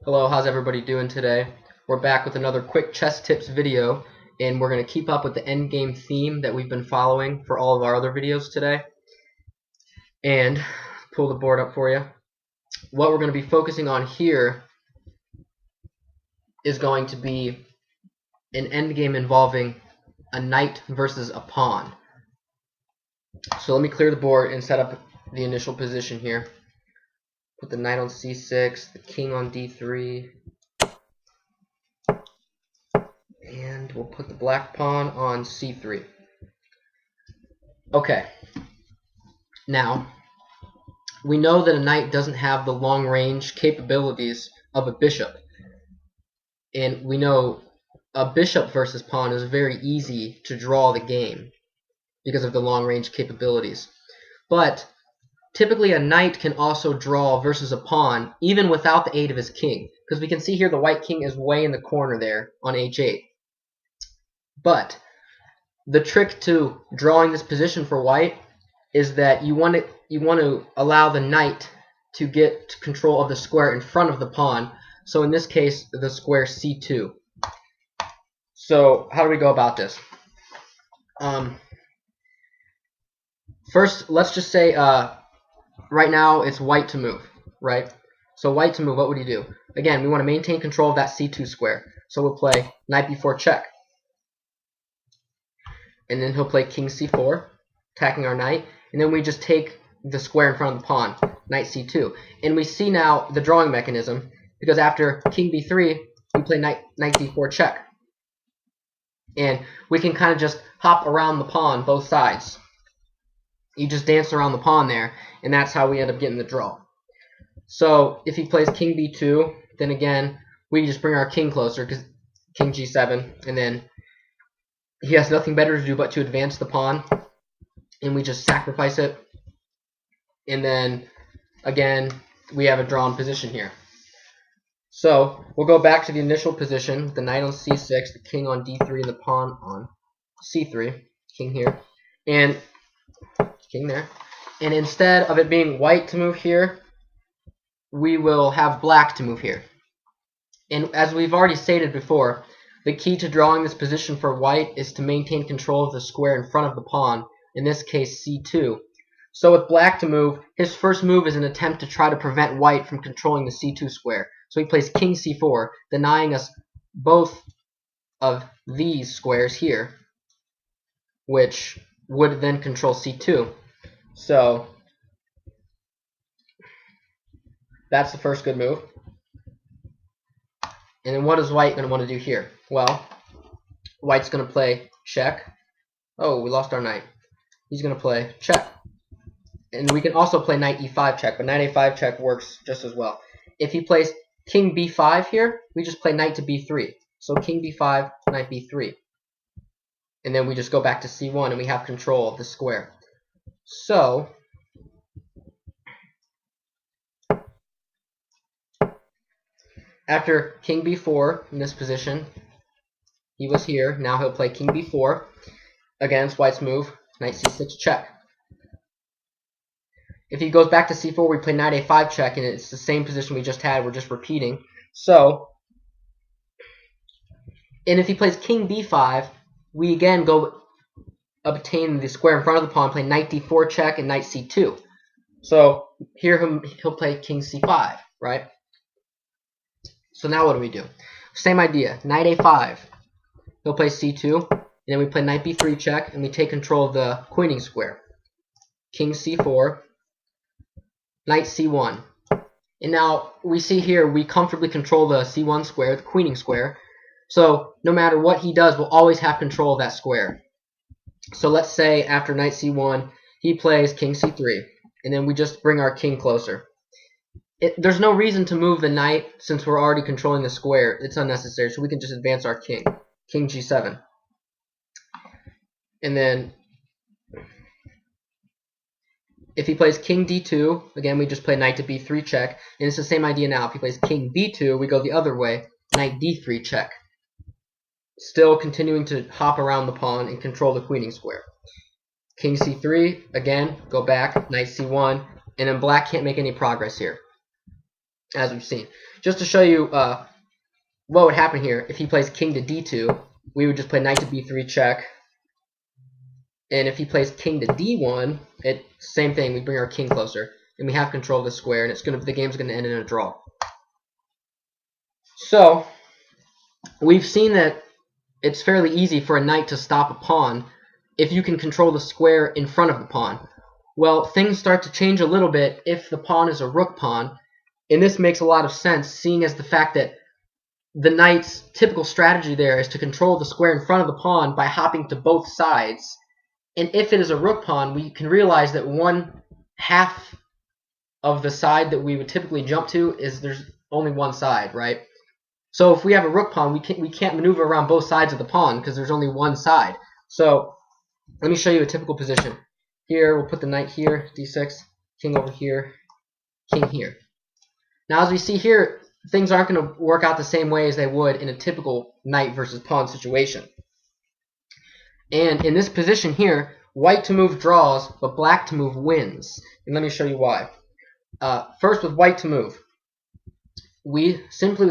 Hello, how's everybody doing today? We're back with another quick chess tips video, and we're going to keep up with the endgame theme that we've been following for all of our other videos today. And pull the board up for you. What we're going to be focusing on here is going to be an endgame involving a knight versus a pawn. So let me clear the board and set up the initial position here. Put the knight on c6, the king on d3, and we'll put the black pawn on c3. Okay, now we know that a knight doesn't have the long-range capabilities of a bishop, and we know a bishop versus pawn is very easy to draw the game because of the long-range capabilities. But typically a knight can also draw versus a pawn even without the aid of his king, because we can see here the white king is way in the corner there on h8. But the trick to drawing this position for white is that you want to allow the knight to get control of the square in front of the pawn. So in this case, the square c2. So how do we go about this? First, let's just say right now it's white to move, right? So white to move, what would he do? Again, we want to maintain control of that c2 square. So we'll play knight b4 check. And then he'll play king c4, attacking our knight. And then we just take the square in front of the pawn, knight c2. And we see now the drawing mechanism, because after king b3, we play knight d4 check. And we can kind of just hop around the pawn both sides. You just dance around the pawn there, and that's how we end up getting the draw. So if he plays king b2, then again, we just bring our king closer, because king g7, and then he has nothing better to do but to advance the pawn, and we just sacrifice it. And then, again, we have a drawn position here. So we'll go back to the initial position, the knight on c6, the king on d3, and the pawn on c3, king here, and king there. And instead of it being white to move here, we will have black to move here. And as we've already stated before, the key to drawing this position for white is to maintain control of the square in front of the pawn, in this case c2. So with black to move, his first move is an attempt to try to prevent white from controlling the c2 square. So he plays king c4, denying us both of these squares here, which would then control c2. So that's the first good move. And then what is white going to want to do here? Well, white's going to play check. Oh, we lost our knight. He's going to play check. And we can also play knight e5 check, but knight a5 check works just as well. If he plays king b5 here, we just play knight to b3. So king b5, knight b3. And then we just go back to c1 and we have control of the square. So after king b4 in this position, he was here. Now he'll play king b4 against white's move, knight c6 check. If he goes back to c4, we play knight a5 check, and it's the same position we just had. We're just repeating. So, and if he plays king b5, we again go obtain the square in front of the pawn, play knight d4 check and knight c2. So here he'll play king c5, right? So now what do we do? Same idea, knight a5. He'll play c2, and then we play knight b3 check, and we take control of the queening square. King c4, knight c1. And now we see here we comfortably control the c1 square, the queening square. So no matter what he does, we'll always have control of that square. So let's say after knight c1, he plays king c3, and then we just bring our king closer. There's no reason to move the knight since we're already controlling the square. It's unnecessary, so we can just advance our king. King g7. And then if he plays king d2, again we just play knight to b3 check, and it's the same idea now. If he plays king b2, we go the other way, knight d3 check. Still continuing to hop around the pawn and control the queening square. King c3, again, go back, knight c1, and then black can't make any progress here. as we've seen. Just to show you what would happen here, if he plays king to d2, we would just play knight to b3 check. And if he plays king to d1, same thing, we bring our king closer. And we have control of the square, and the game's going to end in a draw. So, we've seen that it's fairly easy for a knight to stop a pawn if you can control the square in front of the pawn. Well, things start to change a little bit if the pawn is a rook pawn, and this makes a lot of sense, seeing as the fact that the knight's typical strategy there is to control the square in front of the pawn by hopping to both sides. And if it is a rook pawn, we can realize that one half of the side that we would typically jump to is there's only one side, right? So if we have a rook pawn, we can't maneuver around both sides of the pawn because there's only one side. So let me show you a typical position. Here, we'll put the knight here, d6, king over here, king here. Now, as we see here, things aren't going to work out the same way as they would in a typical knight versus pawn situation. And in this position here, white to move draws, but black to move wins. And let me show you why. First, with white to move. With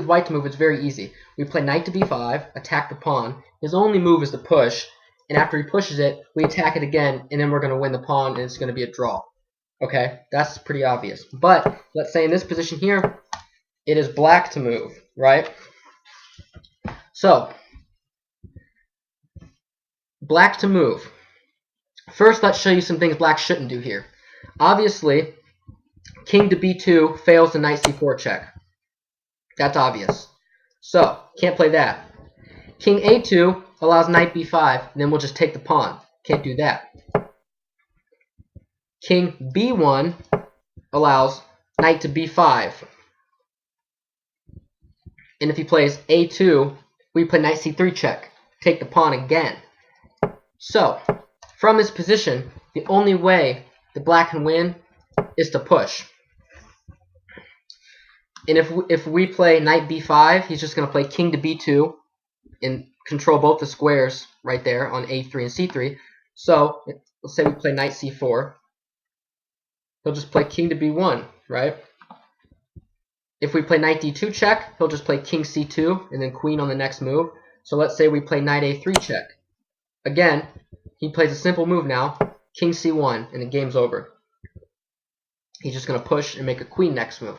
white to move, it's very easy. We play knight to b5, attack the pawn. His only move is to push, and after he pushes it, we attack it again, and then we're going to win the pawn, and it's going to be a draw. Okay, that's pretty obvious. But let's say in this position here, it is black to move, right? So, black to move. First, let's show you some things black shouldn't do here. Obviously, king to b2 fails the knight c4 check. That's obvious. So, can't play that. King a2 allows knight b5, and then we'll just take the pawn. Can't do that. King b1 allows knight to b5. And if he plays a2, we play knight c3 check. Take the pawn again. So, from this position, the only way that black can win is to push. And if we play knight b5, he's just going to play king to b2 and control both the squares right there on a3 and c3. So, let's say we play knight c4. He'll just play king to b1, right? If we play knight d2 check, he'll just play king c2 and then queen on the next move. So let's say we play knight a3 check. Again, he plays a simple move now, king c1, and the game's over. He's just going to push and make a queen next move.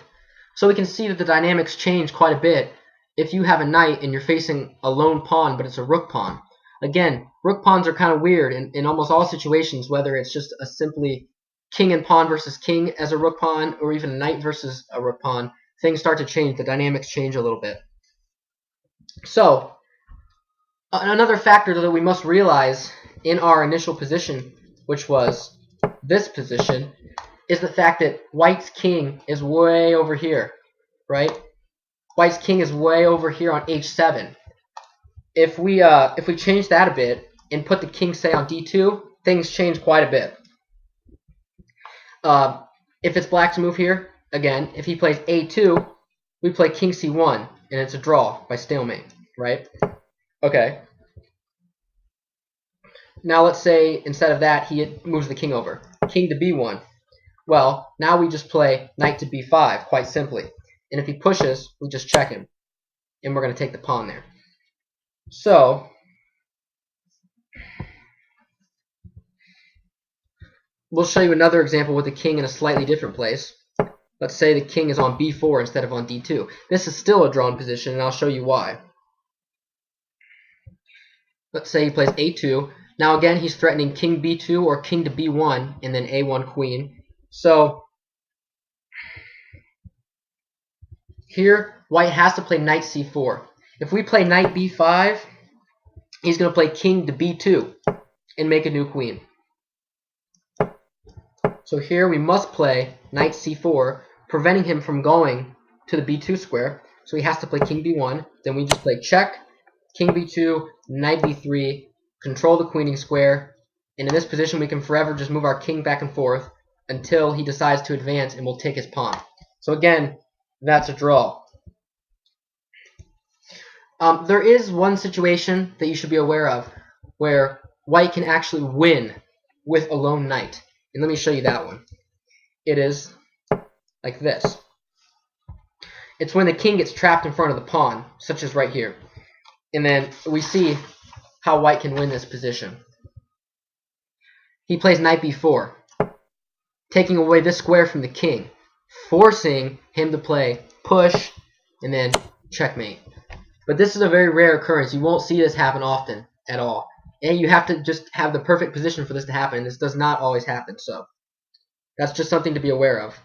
So we can see that the dynamics change quite a bit if you have a knight and you're facing a lone pawn, but it's a rook pawn. Again, rook pawns are kind of weird in almost all situations, whether it's just a simply king and pawn versus king as a rook pawn, or even a knight versus a rook pawn. Things start to change. The dynamics change a little bit. So, another factor that we must realize in our initial position, which was this position, is the fact that white's king is way over here, right? White's king is way over here on h7. If we change that a bit and put the king, say, on d2, things change quite a bit. If it's black to move here, again, if he plays a2, we play king c1, and it's a draw by stalemate, right? Okay. Now let's say instead of that, he moves the king over. King to b1. Well, now we just play knight to b5, quite simply. And if he pushes, we just check him. And we're going to take the pawn there. So, we'll show you another example with the king in a slightly different place. Let's say the king is on b4 instead of on d2. This is still a drawn position, and I'll show you why. Let's say he plays a2. Now again, he's threatening king b2 or king to b1, and then a1 queen. So, here, white has to play knight c4. If we play knight b5, he's going to play king to b2 and make a new queen. So here we must play knight c4, preventing him from going to the b2 square. So he has to play king b1. Then we just play check, king b2, knight b3, control the queening square. And in this position, we can forever just move our king back and forth until he decides to advance, and we'll take his pawn. So again, that's a draw. There is one situation that you should be aware of where white can actually win with a lone knight. And let me show you that one. It is like this. It's when the king gets trapped in front of the pawn, such as right here. And then we see how white can win this position. He plays knight b4, taking away this square from the king, forcing him to play push and then checkmate. But this is a very rare occurrence. You won't see this happen often at all. And you have to just have the perfect position for this to happen. This does not always happen, so that's just something to be aware of.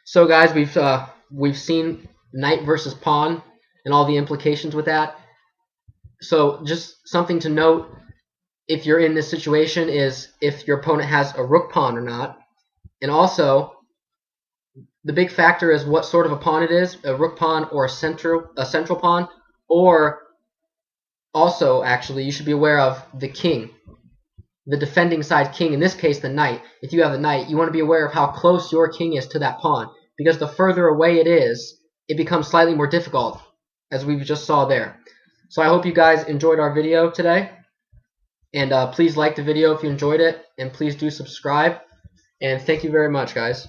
So guys, we've seen knight versus pawn and all the implications with that. So just something to note if you're in this situation is if your opponent has a rook pawn or not. And also, the big factor is what sort of a pawn it is, a rook pawn or a central pawn, or also, actually, you should be aware of the king, the defending side king, in this case the knight. If you have the knight, you want to be aware of how close your king is to that pawn, because the further away it is, it becomes slightly more difficult, as we just saw there. So I hope you guys enjoyed our video today, and please like the video if you enjoyed it, and please do subscribe, and thank you very much, guys.